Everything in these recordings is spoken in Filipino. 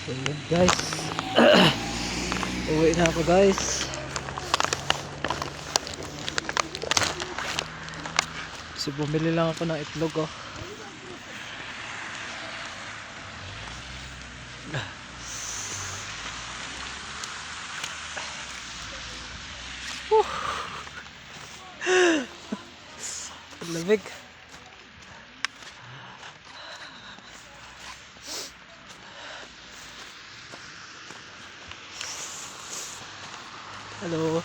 So yun guys. Uwi na ako guys. Kasi bumili lang ako ng itlog oh. Lamig. Hello.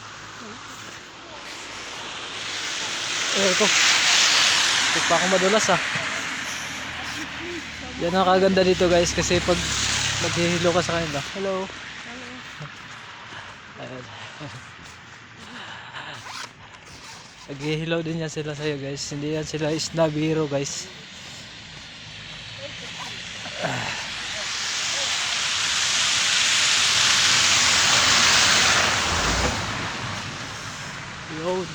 Ko. Hindi pa ako madulas ah. Yan ang kaganda dito guys kasi pag maghihilo ka sa kanila. Hello. Ayan. Naghihilaw din yan sila sa'yo guys. Hindi yan sila isnabiro guys. Yun.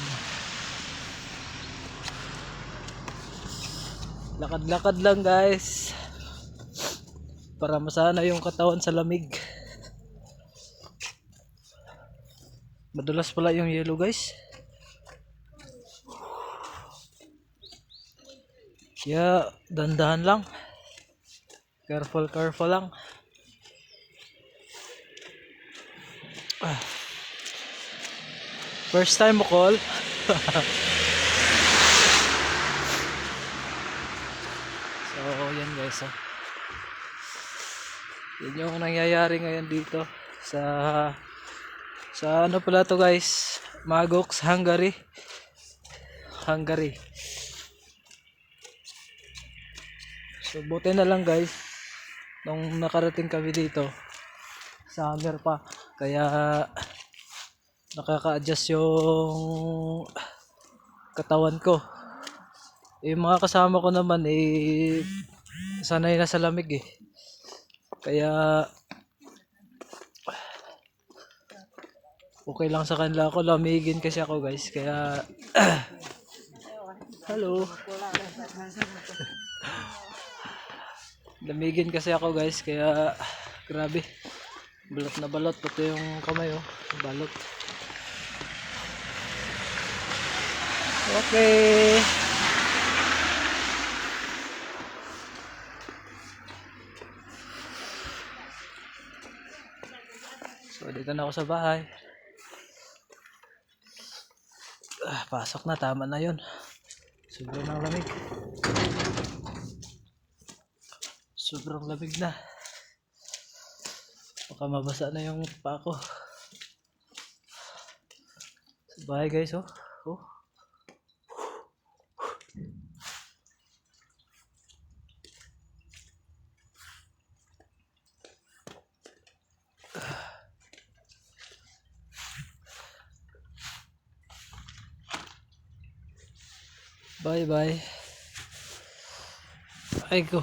Lakad-lakad lang guys. Para masana yung katawan sa lamig. Madulas pala yung yellow guys. Kaya dandahan lang. Careful lang. First time mo call. So yan guys oh. Yan yung nangyayari ngayon dito sa ano pala to guys, Magux, Hungary. So buti na lang guys nung nakarating kami dito, summer pa, kaya nakaka-adjust yung katawan ko. Yung mga kasama ko naman sanay na sa lamig eh. Kaya okay lang sa kanila, ako lamigin kasi ako guys. Kaya hello. Lamigin kasi ako guys, kaya grabe. Balot na balot pati yung kamay oh, balot. Okay. So dito na ako sa bahay. Pasok na, tama na yun. Sobrang lamig. Sobrang lamig na. Baka mabasa na yung pa ko. Sa bahay guys oh. Oh. Bye bye. Ay ko.